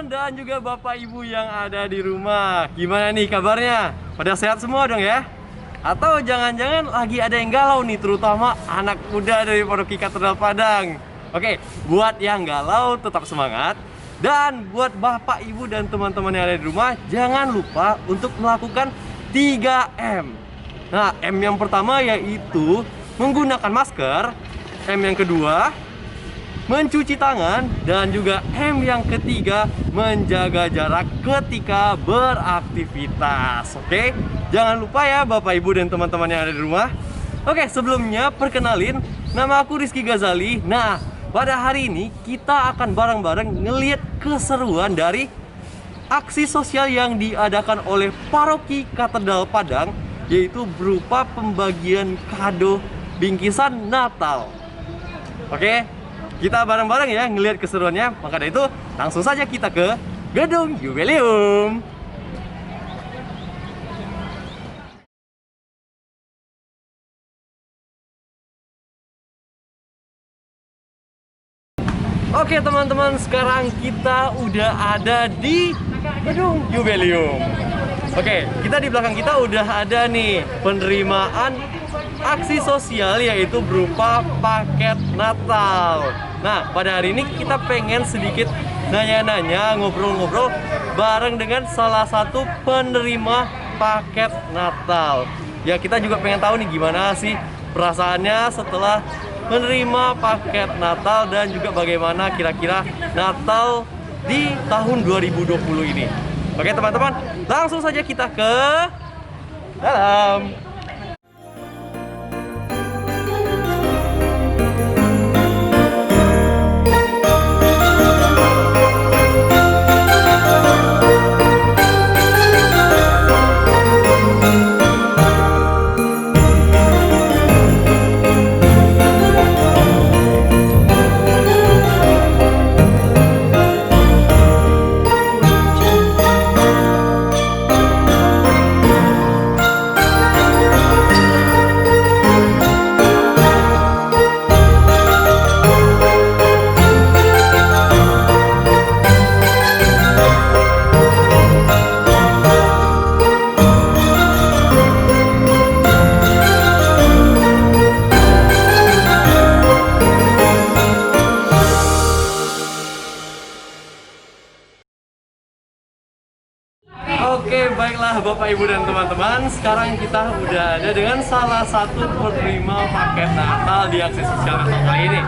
dan juga Bapak Ibu yang ada di rumah. Gimana nih kabarnya? Pada sehat semua dong ya? Atau jangan-jangan lagi ada yang galau nih, terutama anak muda dari Paroki Katedral Padang. Oke, buat yang galau tetap semangat. Dan buat Bapak Ibu dan teman-teman yang ada di rumah, jangan lupa untuk melakukan 3M. Nah, M yang pertama yaitu menggunakan masker. M yang kedua, mencuci tangan. Dan juga M yang ketiga, menjaga jarak ketika beraktivitas. Oke, jangan lupa ya Bapak Ibu dan teman-teman yang ada di rumah. Oke, sebelumnya perkenalin, nama aku Rizky Ghazali. Nah, pada hari ini kita akan bareng-bareng ngelihat keseruan dari aksi sosial yang diadakan oleh Paroki Katedral Padang, yaitu berupa pembagian kado bingkisan Natal. Oke, kita bareng-bareng ya ngelihat keseruannya. Maka dari itu langsung saja kita ke Gedung Jubileum. Oke teman-teman, sekarang kita udah ada di Gedung Jubileum. Oke, kita di belakang kita udah ada nih penerimaan aksi sosial, yaitu berupa paket Natal. Nah, pada hari ini kita pengen sedikit nanya-nanya, ngobrol-ngobrol bareng dengan salah satu penerima paket Natal. Ya, kita juga pengen tahu nih gimana sih perasaannya setelah menerima paket Natal dan juga bagaimana kira-kira Natal di tahun 2020 ini. Oke teman-teman, langsung saja kita ke dalam. Oke, baiklah Bapak Ibu dan teman-teman, sekarang kita udah ada dengan salah satu penerima paket Natal di aksi sosial Natal kali ini.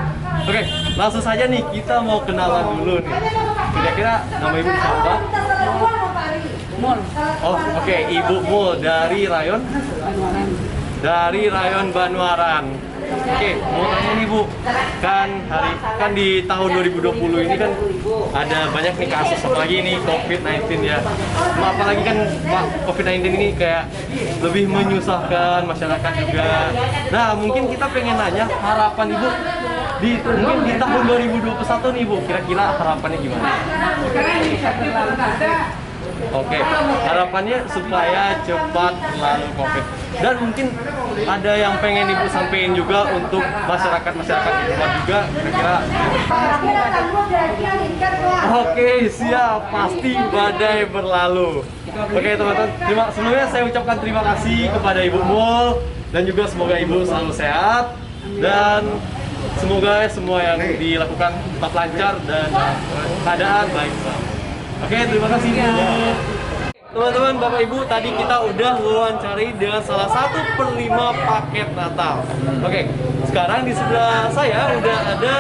Oke, langsung saja nih kita mau kenalan dulu nih. Kira-kira nama Ibu siapa? Mul. Oh, oke, Ibu Mul dari Rayon? Dari Rayon Banwaran. Oke, mau tanya nih Bu, kan di tahun 2020 ini kan ada banyak nih kasus, apalagi ini COVID-19 ya. Apalagi kan COVID-19 ini kayak lebih menyusahkan masyarakat juga. Nah, mungkin kita pengen nanya harapan Ibu mungkin di tahun 2021 nih Bu, kira-kira harapannya gimana? Oke, harapannya supaya cepat berlalu COVID. Dan mungkin ada yang pengen Ibu sampaikan juga untuk masyarakat-masyarakat di rumah juga, kira-kira. Oke, siap, pasti badai berlalu. Oke teman-teman, sebelumnya saya ucapkan terima kasih kepada Ibu Mul, dan juga semoga Ibu selalu sehat, dan semoga semua yang dilakukan tetap lancar dan keadaan baik. Oke, terima kasih Bu. Teman-teman, Bapak Ibu, tadi kita udah wawancari dengan salah satu penerima paket Natal. Oke, sekarang di sebelah saya udah ada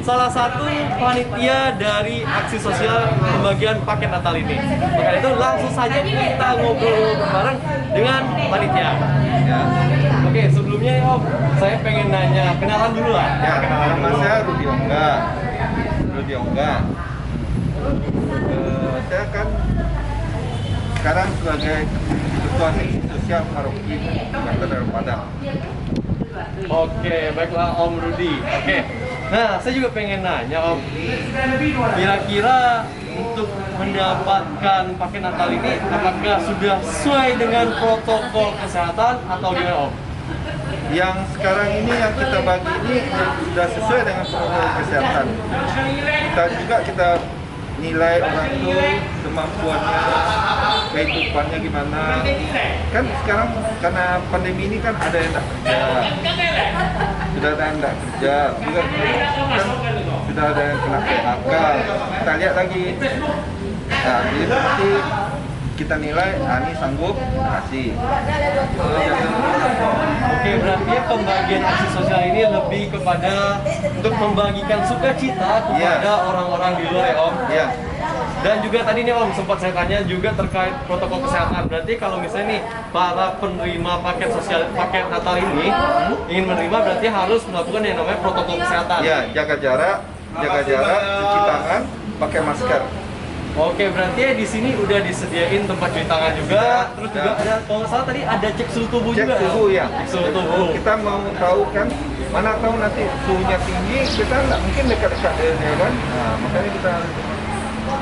salah satu panitia dari aksi sosial pembagian paket Natal ini. Maka itu langsung saja kita ngobrol bareng dengan panitia. Ya. Oke, sebelumnya ya Om, saya pengen nanya, kenalan dulu lah. Ya, nama saya Rudi Ongga. Saya kan sekarang sebagai Ketua Aksi Sosial Paroki Katedral Padang. Oke, baiklah Om Rudi. Oke, nah saya juga pengen nanya Om, kira-kira untuk mendapatkan paket Natal ini apakah sudah sesuai dengan protokol kesehatan atau gimana Om? Yang sekarang ini yang kita bagi ini sudah sesuai dengan protokol kesehatan. Kita nilai orang itu kemampuannya, kehidupannya gimana. Kan sekarang karena pandemi ini kan ada yang tak kerja, sudah ada yang tak kerja, juga kan sudah ada yang kena PHK. Kita lihat lagi. Nah, jadi nanti kita nilai, ini sanggup, kasih. Oke, berarti pembagian aksi sosial ini lebih kepada untuk membagikan sukacita kepada orang-orang di luar ya Om. Iya. Dan juga tadi nih Om, sempat saya tanya juga terkait protokol kesehatan. Berarti kalau misalnya nih para penerima paket Natal ini ingin menerima, berarti harus melakukan yang namanya protokol kesehatan. Iya, jaga jarak, cuci tangan, pakai masker. Oke, berarti di sini udah disediain tempat cuci tangan juga, terus juga ada, kalau nggak salah tadi ada cek suhu tubuh Cek juga suhu ya. Cek suhu tubuh. Kita mau tahu kan, mana tahu nanti suhunya tinggi, kita nggak mungkin dekat-dekat dia kan. Nah, makanya kita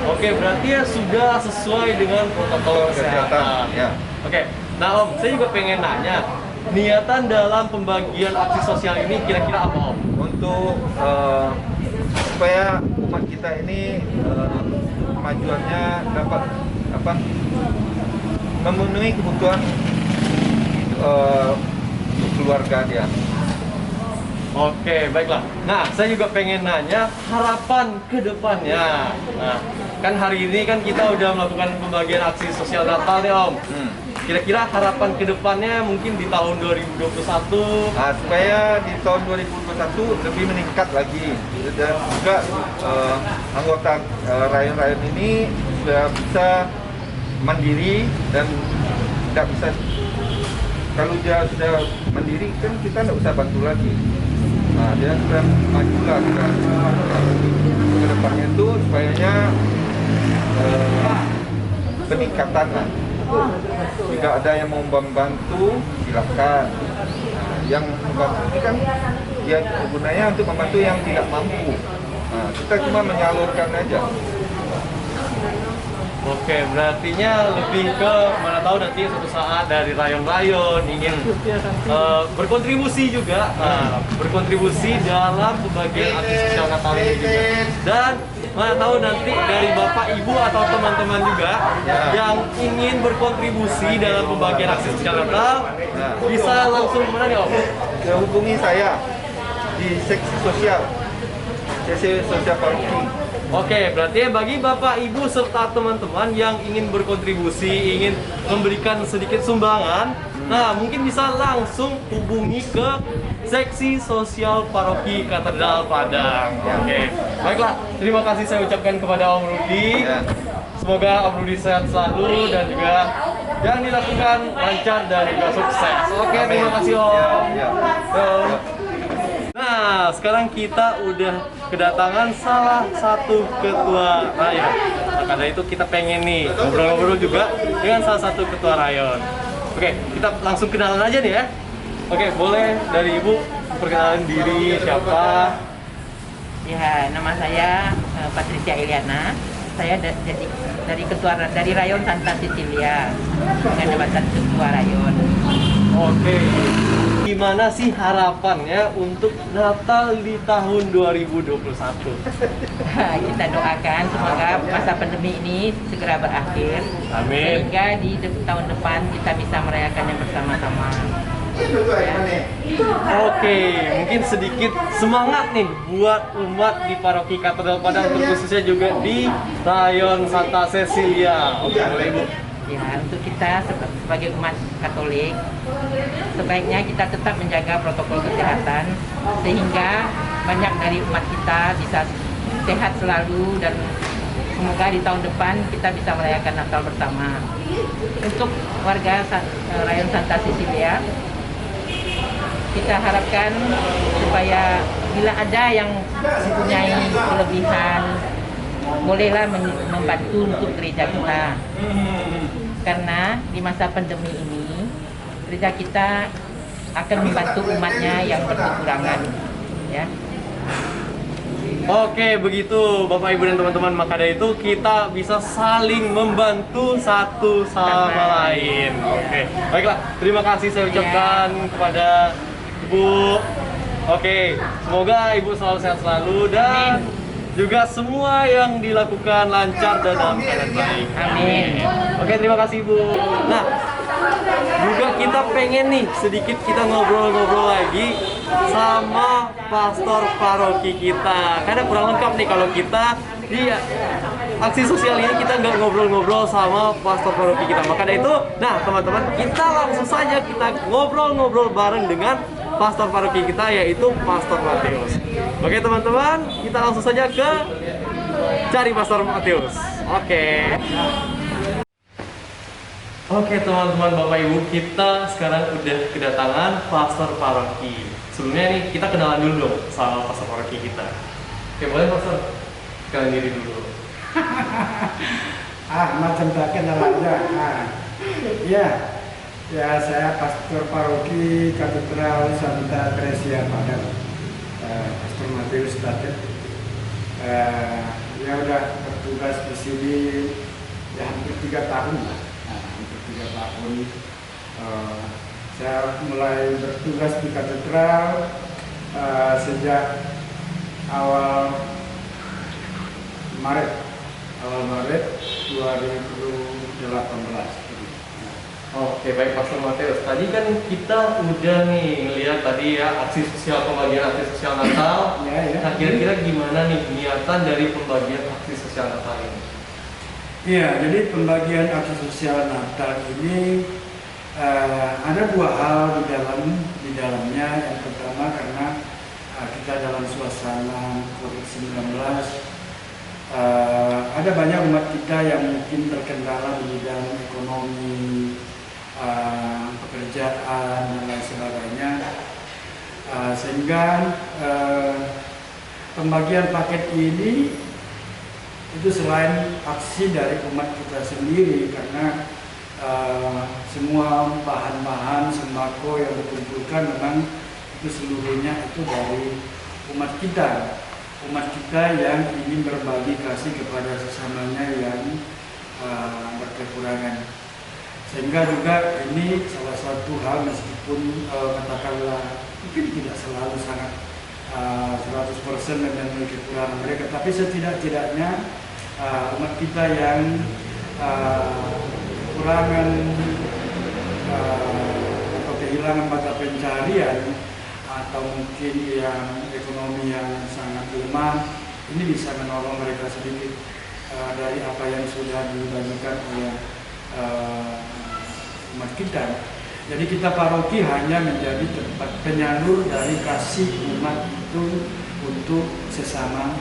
Oke, berarti ya sudah sesuai dengan protokol kesehatan. Ya. Oke, nah Om, saya juga pengen nanya, niatan dalam pembagian aksi sosial ini kira-kira apa Om? Untuk supaya umat kita ini kemajuannya dapat memenuhi kebutuhan keluarga dia. Oke, baiklah. Nah, saya juga pengen nanya harapan ke depannya. Nah, kan hari ini kan kita udah melakukan pembagian aksi sosial Natal nih Om. Kira-kira harapan ke depannya mungkin di tahun 2021. Nah, supaya di tahun 2021 lebih meningkat lagi, dan juga anggota rayon-rayon ini sudah bisa mandiri dan tidak bisa, kalau dia sudah mandiri kan kita tidak usah bantu lagi. Nah, dia sudah maju lah ke depannya itu supayanya peningkatan lah. Jika ada yang mau membantu, silakan. Yang membantu ini kan dia gunanya untuk membantu yang tidak mampu. Nah, kita cuma menyalurkan aja. Oke, berartinya lebih ke mana tahu nanti suatu saat dari rayon-rayon ingin berkontribusi juga, berkontribusi dalam pembagian aksi sosial Natal ini juga. Dan mana tahu nanti dari Bapak Ibu atau teman-teman juga yang ingin berkontribusi dalam pembagian aksi sosial Natal bisa langsung kemana nih Om? Hubungi saya di seksi sosial paroki. Oke, berarti bagi Bapak, Ibu, serta teman-teman yang ingin berkontribusi, ingin memberikan sedikit sumbangan, nah mungkin bisa langsung hubungi ke Seksi Sosial Paroki Katedral Padang. Oke, baiklah, terima kasih saya ucapkan kepada Om Rudi. Semoga Om Rudi sehat selalu dan juga yang dilakukan lancar dan juga sukses. Oke, terima kasih Om. Nah, sekarang kita udah kedatangan salah satu ketua rayon. Nah, karena itu kita pengen nih ngobrol-ngobrol juga dengan salah satu ketua rayon. Oke, kita langsung kenalan aja nih ya. Oke, boleh dari Ibu perkenalan diri siapa? Ya, nama saya Patricia Iliana. Saya dari Rayon Santa Cecilia dengan jabatan Ketua Rayon. Oke. Gimana sih harapannya untuk Natal di tahun 2021? Kita doakan semoga masa pandemi ini segera berakhir. Amin. Sehingga di tahun depan kita bisa merayakannya bersama-sama. Oke, mungkin sedikit semangat nih buat umat di Paroki Katedral Padang, khususnya juga di Rayon Santa Cecilia. Oke, boleh Ibu. Ya, untuk kita sebagai umat Katolik, sebaiknya kita tetap menjaga protokol kesehatan sehingga banyak dari umat kita bisa sehat selalu dan semoga di tahun depan kita bisa merayakan Natal bersama. Untuk warga Rayon Santa Cecilia, kita harapkan supaya bila ada yang mempunyai kelebihan, bolehlah membantu untuk gereja kita. Karena di masa pandemi ini, gereja kita akan membantu umatnya yang berkekurangan. Ya. Oke, begitu Bapak Ibu dan teman-teman, maka dari itu kita bisa saling membantu satu sama lain. Oke, baiklah, terima kasih saya ucapkan kepada Ibu. Oke, semoga Ibu selalu sehat selalu dan juga semua yang dilakukan lancar dan dalam keadaan baik. Amin. Oke, terima kasih Bu. Nah, juga kita pengen nih sedikit kita ngobrol-ngobrol lagi sama pastor paroki kita. Karena kurang lengkap nih kalau kita di aksi sosial ini kita nggak ngobrol-ngobrol sama pastor paroki kita. Maka dari itu, nah teman-teman, kita langsung saja kita ngobrol-ngobrol bareng dengan pastor paroki kita, yaitu Pastor Matius. Oke teman-teman, kita langsung saja ke cari Pastor Matius. Oke teman-teman, Bapak Ibu, kita sekarang udah kedatangan pastor paroki. Sebelumnya nih kita kenalan dulu dong sama pastor paroki kita. Oke, boleh pastor? Kenalin diri dulu. Macam tak kenal aja. Ya, saya pastor paroki Katedral Santa Teresia Padang, Pastor Matius Tatet. Ya udah bertugas di sini ya hampir 3 tahun lah. Hampir 3 tahun. Saya mulai bertugas di katedral sejak awal Maret 2018. Oke, baik Pastor Matius. Tadi kan kita udah nih ngeliat tadi ya aksi sosial, pembagian aksi sosial Natal. Ya. Nah, kira-kira gimana nih niatan dari pembagian aksi sosial Natal ini? Iya, jadi pembagian aksi sosial Natal ini ada 2 hal di dalamnya. Yang pertama karena kita dalam suasana COVID-19, ada banyak umat kita yang mungkin terkendala di bidang ekonomi, pekerjaan dan lain sebagainya, sehingga pembagian paket ini itu selain aksi dari umat kita sendiri, karena semua bahan-bahan sembako yang dikumpulkan memang itu seluruhnya itu dari umat kita yang ingin berbagi kasih kepada sesamanya yang berkekurangan. Sehingga juga ini salah satu hal, meskipun katakanlah mungkin tidak selalu sangat 100% dengan kekurangan mereka, tapi setidak-tidaknya umat kita yang kekurangan atau kehilangan mata pencarian, atau mungkin yang ekonomi yang sangat lemah, ini bisa menolong mereka sedikit dari apa yang sudah dibagikan oleh umat kita. Jadi kita paroki hanya menjadi tempat penyalur dari kasih umat itu untuk sesama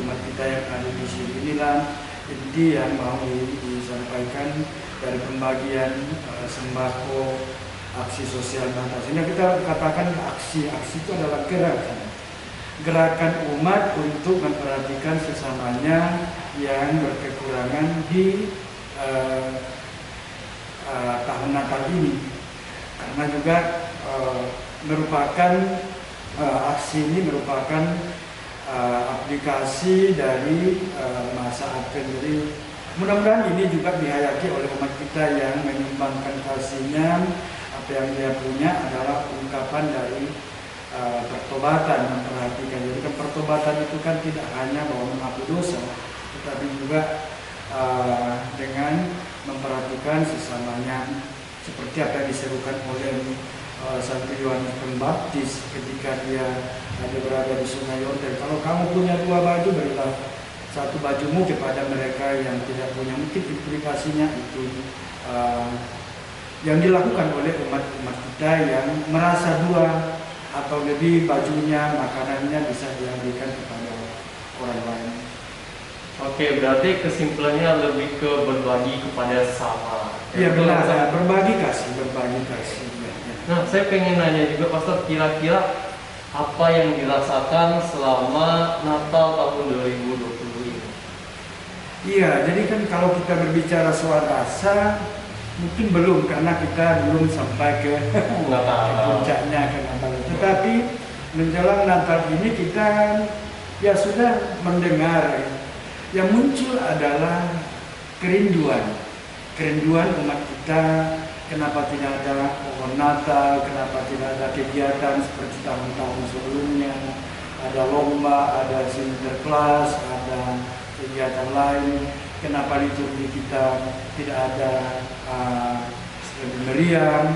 umat kita yang ada di sini. Inilah inti yang mau disampaikan dari pembagian sembako aksi sosial Natal. Sehingga kita katakan aksi itu adalah gerakan umat untuk memperhatikan sesamanya yang berkekurangan di tahun Natal ini, karena juga merupakan aksi ini merupakan aplikasi dari masa Advent. Jadi mudah-mudahan ini juga dihayati oleh umat kita yang menyumbangkan kasihnya. Apa yang dia punya adalah ungkapan dari pertobatan, memperhatikan. Jadi kan pertobatan itu kan tidak hanya bahwa mengaku dosa, tetapi juga dengan memperhatikan sesamanya, seperti apa yang diserukan oleh Santo Yohanes Pembaptis ketika dia berada di Sungai Yordan. Kalau kamu punya 2 baju, berilah 1 bajumu kepada mereka yang tidak punya. Mungkin implikasinya itu yang dilakukan oleh umat kita yang merasa 2 atau lebih bajunya, makanannya bisa diambilkan kepada orang lain. Oke, berarti kesimpulannya lebih ke berbagi kepada sesama. Iya benar, berbagi kasih. Nah, saya pengen nanya juga Pastor, kira-kira apa yang dirasakan selama Natal tahun 2020 ini? Iya, jadi kan kalau kita berbicara soal rasa, mungkin belum, karena kita belum sampai ke puncaknya ke Natal. Tetapi menjelang Natal ini kita ya sudah mendengar, yang muncul adalah kerinduan umat kita. Kenapa tidak ada pohon Natal, kenapa tidak ada kegiatan seperti tahun-tahun sebelumnya, ada lomba, ada Sinterklas, ada ada kegiatan lain, kenapa liturgi kita tidak ada meriam.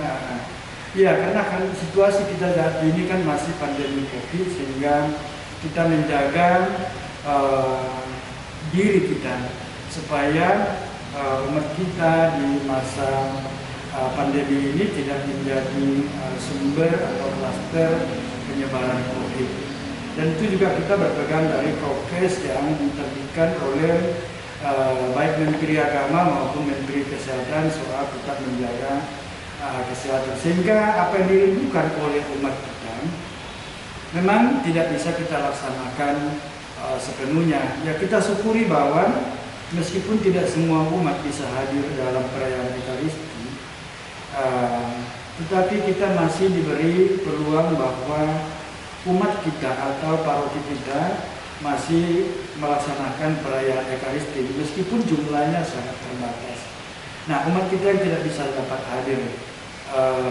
Ya, karena kan situasi kita saat ini kan masih pandemi COVID, sehingga kita menjaga diri kita supaya umat kita di masa pandemi ini tidak menjadi sumber atau klaster penyebaran COVID. Dan itu juga kita berpegang dari prokes yang diterbitkan oleh baik Menteri Agama maupun Menteri Kesehatan soal tetap menjaga kesehatan. Sehingga apa yang dirindukan oleh umat kita memang tidak bisa kita laksanakan sepenuhnya. Ya, kita syukuri bahwa meskipun tidak semua umat bisa hadir dalam perayaan Ekaristi, tetapi kita masih diberi peluang bahwa umat kita atau paroki kita masih melaksanakan perayaan Ekaristi meskipun jumlahnya sangat terbatas. Nah, umat kita yang tidak bisa dapat hadir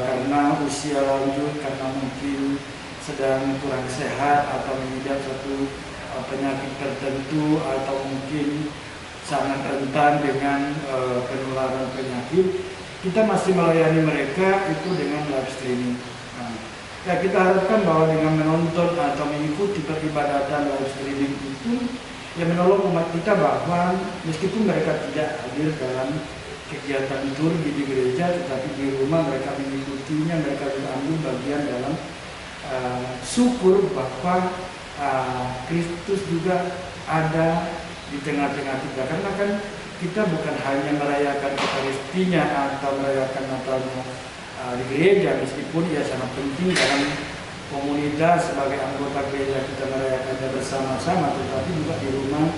karena usia lanjut, karena mungkin sedang kurang sehat atau mengidap suatu penyakit tertentu, atau mungkin sangat rentan dengan penularan penyakit, kita masih melayani mereka itu dengan live streaming. Ya, kita harapkan bahwa dengan menonton atau mengikuti peribadatan live streaming itu yang menolong umat kita bahwa meskipun mereka tidak hadir dalam kegiatan liturgi di gereja, tetapi di rumah mereka mengikutinya, mereka juga ambil bagian dalam syukur bahwa Kristus juga ada di tengah-tengah kita. Karena kan kita bukan hanya merayakan Ekaristinya atau merayakan Natalnya di gereja, meskipun ya sangat penting dalam komunitas sebagai anggota gereja kita merayakannya bersama-sama, tetapi juga di rumah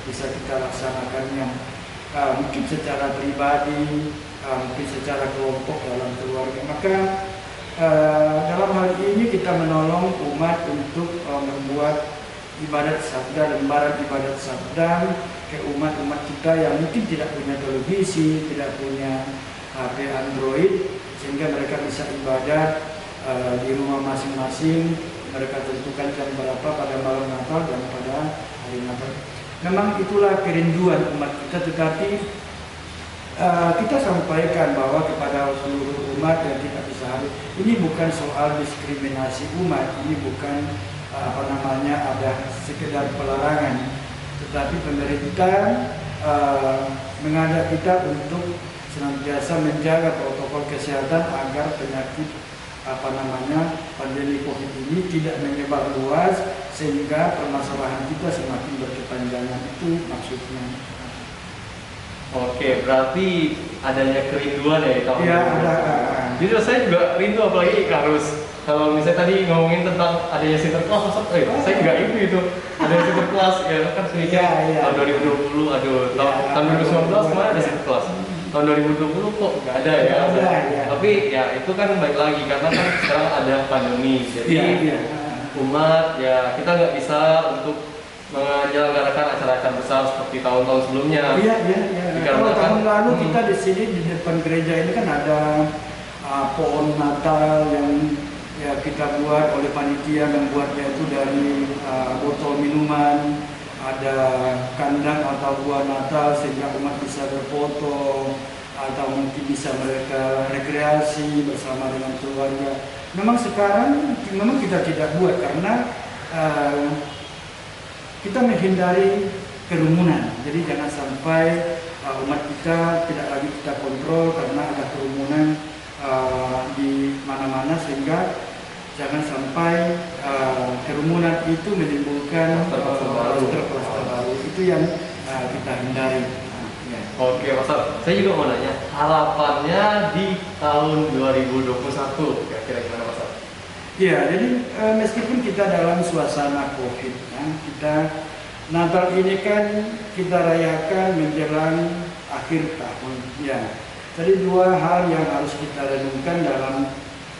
bisa kita laksanakannya mungkin secara pribadi, mungkin secara kelompok dalam keluarga. Maka dalam hal ini kita menolong umat untuk membuat ibadat sabda, lembaran ibadat sabda ke umat-umat kita yang mungkin tidak punya televisi, tidak punya HP Android, sehingga mereka bisa ibadat di rumah masing-masing. Mereka tentukan jam berapa pada malam Natal dan pada hari Natal. Memang itulah kerinduan umat kita, tetapi kita sampaikan bahwa kepada seluruh umat yang tidak bisa hadir, ini bukan soal diskriminasi umat, ini bukan ada sekedar pelarangan, tetapi pemerintah mengajak kita untuk senantiasa menjaga protokol kesehatan agar penyakit pandemi COVID ini tidak menyebar luas sehingga permasalahan kita semakin berkepanjangan. Itu maksudnya. Oke, berarti adanya kerinduan ya kalau ya, ada. Jujur saya juga rindu, apalagi harus kalau misalnya tadi ngomongin tentang adanya sinterklas, saya juga itu ada sinterklas ya kan sedikit tahun 2020, tahun 2019 kemarin ada sinterklas. Tahun 2020 kok nggak ada ya? Tapi ya itu kan baik lagi karena kan sekarang ada pandemi, jadi umat ya kita nggak bisa untuk menyelenggarakan acara-acara besar seperti tahun-tahun sebelumnya. Kalau tahun lalu kita di sini di depan gereja ini kan ada pohon Natal yang ya kita buat oleh panitia, membuatnya itu dari botol minuman, ada kandang atau buah Natal sehingga umat bisa berfoto atau mungkin bisa mereka rekreasi bersama dengan keluarga. Memang sekarang kita tidak buat karena kita menghindari kerumunan. Jadi jangan sampai umat kita tidak lagi kita kontrol karena ada kerumunan di mana-mana, sehingga jangan sampai kerumunan itu menimbulkan kluster baru. Itu yang kita hindari. Oke, Mas Ar, saya juga mau nanya harapannya di tahun 2021 kira-kira gimana, Mas Ar? Ya, jadi meskipun kita dalam suasana COVID, kita Natal ini kan kita rayakan menjelang akhir tahun. Ya, jadi dua hal yang harus kita renungkan dalam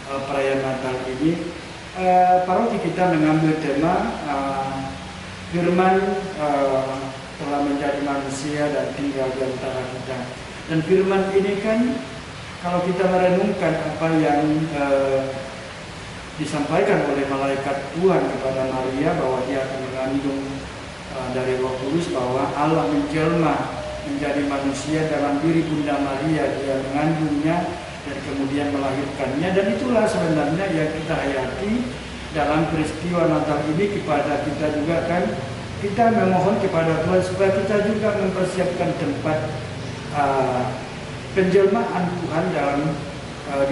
perayaan Natal ini. Paroki kita mengambil tema Firman telah menjadi manusia dan tinggal di antara kita. Dan Firman ini kan kalau kita merenungkan apa yang disampaikan oleh malaikat Tuhan kepada Maria bahwa dia akan mengandung dari Roh Kudus bahwa Allah menjelma menjadi manusia dalam diri Bunda Maria, dia mengandungnya dan kemudian melahirkannya, dan itulah sebenarnya yang kita hayati dalam peristiwa Natal ini. Kepada kita juga kan, kita memohon kepada Tuhan supaya kita juga mempersiapkan tempat penjelmaan Tuhan dalam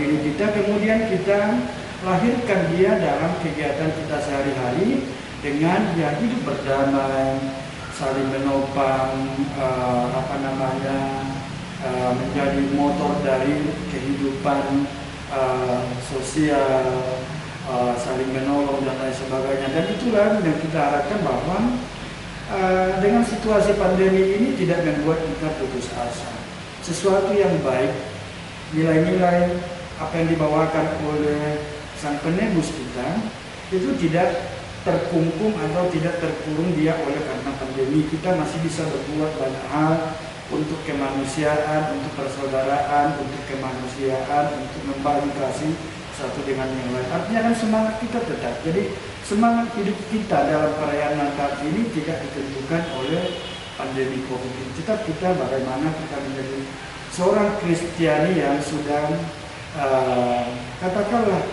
diri kita, kemudian kita lahirkan dia dalam kegiatan kita sehari-hari dengan ya hidup berdamai, saling menopang, menjadi motor dari kehidupan sosial, saling menolong dan lain sebagainya. Dan itulah yang kita harapkan bahwa dengan situasi pandemi ini tidak membuat kita putus asa. Sesuatu yang baik, nilai-nilai apa yang dibawakan oleh Sang Penebus kita itu tidak terkungkung atau tidak terkurung dia oleh karena pandemi. Kita masih bisa berbuat banyak hal untuk kemanusiaan, untuk persaudaraan, untuk kemanusiaan, untuk membagi kasih satu dengan yang lain. Artinya kan semangat kita tetap. Jadi semangat hidup kita dalam perayaan Natal ini tidak ditentukan oleh pandemi COVID ini. Tetap kita bagaimana kita menjadi seorang Kristiani yang sudah katakanlah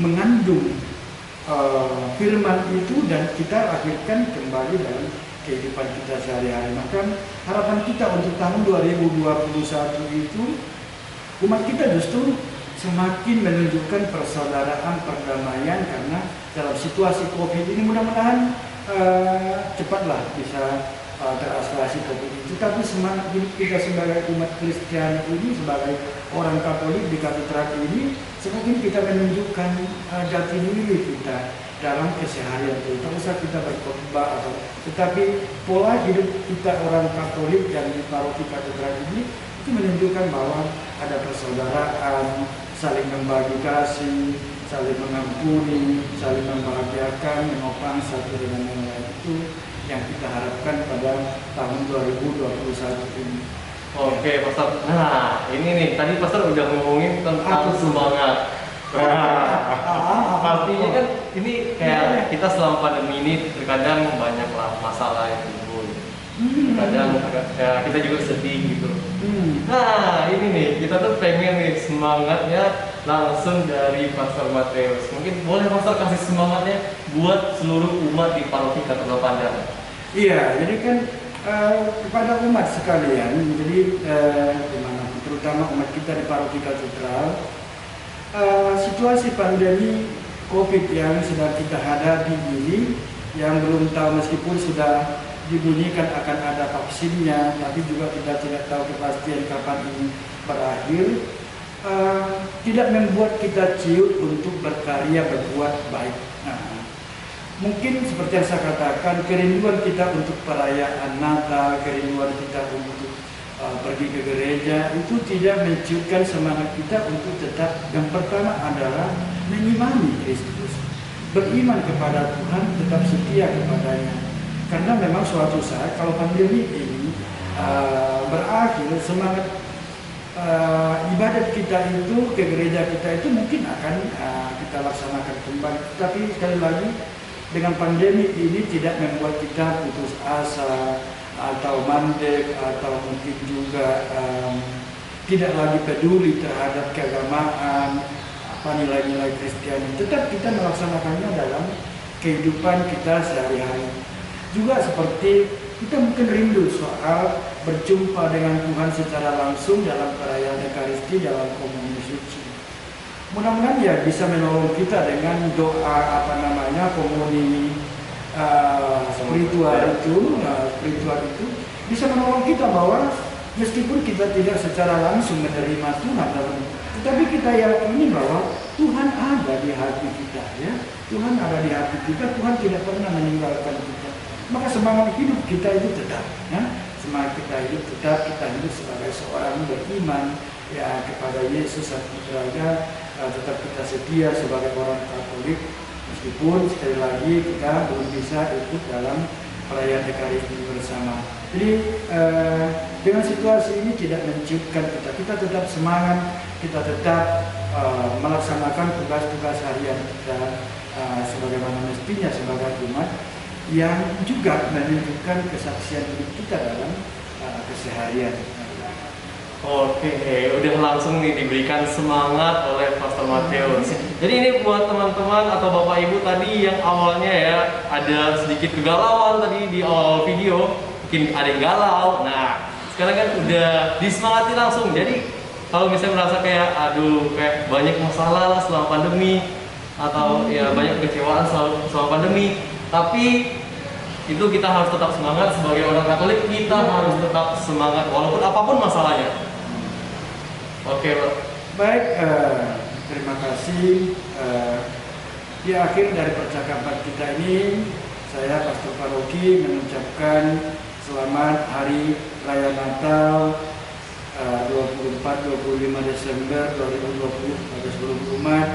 mengandung firman itu dan kita lahirkan kembali dalam kehidupan kita sehari-hari. Maka harapan kita untuk tahun 2021 itu umat kita justru semakin menunjukkan persaudaraan, perdamaian, karena dalam situasi COVID ini mudah-mudahan cepatlah bisa teratasi COVID ini. Tetapi semangat hidup kita sebagai umat Kristiani ini, sebagai orang Katolik di katedral ini, semakin kita menunjukkan jati diri kita dalam keseharian itu. Tak usah kita berkhotbah atau, tetapi pola hidup kita orang Katolik yang di paroki katedral ini itu menunjukkan bahwa ada persaudaraan, saling membagi kasih, saling mengampuni, saling membahagiakan, menopang satu dengan yang lain. Itu yang kita harapkan pada tahun 2021 ini. Oke, Pastor. Nah, ini nih, tadi Pastor udah ngomongin tentang semangat. Pastinya kan ini kayak kita selama pandemi ini terkadang banyaklah masalah yang timbul. Kadang ya, kita juga sedih gitu. Nah, ini nih, kita tuh pengen nih semangatnya langsung dari Pastor Matius. Mungkin boleh Pastor kasih semangatnya buat seluruh umat di paroki Katedral Padang. Iya, jadi kan kepada umat sekalian, jadi terutama umat kita di paroki katedral, situasi pandemi COVID yang sedang kita hadapi ini, yang belum tahu meskipun sudah dibunyikan akan ada vaksinnya, tapi juga kita tidak tahu kepastian kapan ini berakhir, tidak membuat kita ciut untuk berkarya berbuat baik. Nah, mungkin seperti yang saya katakan, kerinduan kita untuk perayaan Natal, kerinduan kita untuk pergi ke gereja itu tidak menciutkan semangat kita untuk tetap, yang pertama adalah mengimani Kristus, beriman kepada Tuhan, tetap setia kepadanya. Karena memang suatu saat kalau pandemi ini berakhir, semangat ibadat kita itu, ke gereja kita itu mungkin akan kita laksanakan kembali. Tapi sekali lagi, dengan pandemi ini tidak membuat kita putus asa atau mandek, atau mungkin juga tidak lagi peduli terhadap keagamaan, nilai-nilai Kristiani. Tetap kita melaksanakannya dalam kehidupan kita sehari-hari. Juga seperti kita mungkin rindu soal berjumpa dengan Tuhan secara langsung dalam perayaan Ekaristi, dalam komuni suci. Mudah-mudahan ya bisa menolong kita dengan doa komuni spiritual itu bisa menolong kita bahwa meskipun kita tidak secara langsung menerima Tuhan, tetapi kita yakini bahwa Tuhan ada di hati kita, ya. Tuhan ada di hati kita, Tuhan tidak pernah meninggalkan kita. Maka semangat hidup kita itu tetap, ya. Semangat kita hidup tetap, kita hidup sebagai seorang beriman ya kepada Yesus Sang Putranya, tetap kita setia sebagai orang Katolik, meskipun sekali lagi kita belum bisa ikut dalam perayaan Ekaristi bersama. Jadi dengan situasi ini tidak menciutkan kita tetap semangat, kita tetap melaksanakan tugas-tugas harian kita sebagaimana mestinya sebagai umat yang juga menunjukkan kesaksian hidup kita dalam keseharian. Oke, udah langsung nih diberikan semangat oleh Pastor Matius. Jadi ini buat teman-teman atau Bapak Ibu tadi yang awalnya ya ada sedikit kegalauan tadi di awal video, mungkin ada yang galau. Nah, sekarang kan udah disemangati langsung. Jadi kalau misalnya merasa kayak aduh kayak banyak masalah lah selama pandemi atau ya banyak kekecewaan selama pandemi, tapi itu kita harus tetap semangat sebagai orang Katolik, kita harus tetap semangat walaupun apapun masalahnya. Oke, Pak. Baik, terima kasih. Di akhir dari percakapan kita ini, saya Pastor Paroki mengucapkan selamat Hari Raya Natal 24-25 Desember 2020 pada seluruh umat.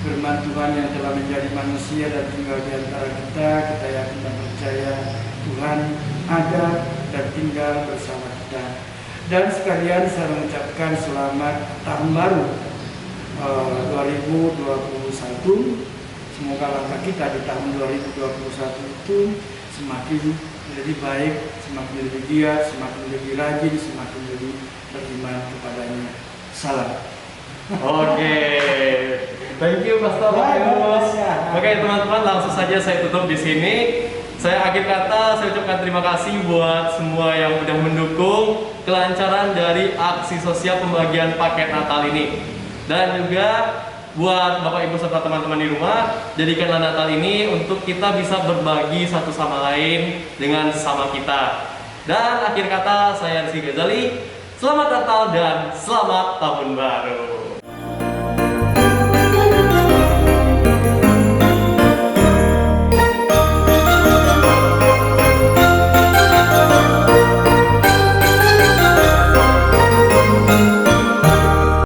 Firman Tuhan yang telah menjadi manusia dan tinggal di antara kita, kita yakin dan percaya Tuhan ada dan tinggal bersama kita. Dan sekalian saya mengucapkan selamat tahun baru 2021. Semoga langkah kita di tahun 2021 itu semakin lebih baik, semakin lebih giat, semakin lebih rajin, semakin lebih beriman kepadanya. Salam. Oke, thank you Pastor Matius. Oke teman-teman, langsung saja saya tutup di sini. Saya akhir kata, saya ucapkan terima kasih buat semua yang udah mendukung kelancaran dari aksi sosial pembagian paket Natal ini. Dan juga buat Bapak Ibu serta teman-teman di rumah, jadikanlah Natal ini untuk kita bisa berbagi satu sama lain dengan sesama kita. Dan akhir kata, saya Rizky Ghazali. Selamat Natal dan selamat Tahun Baru.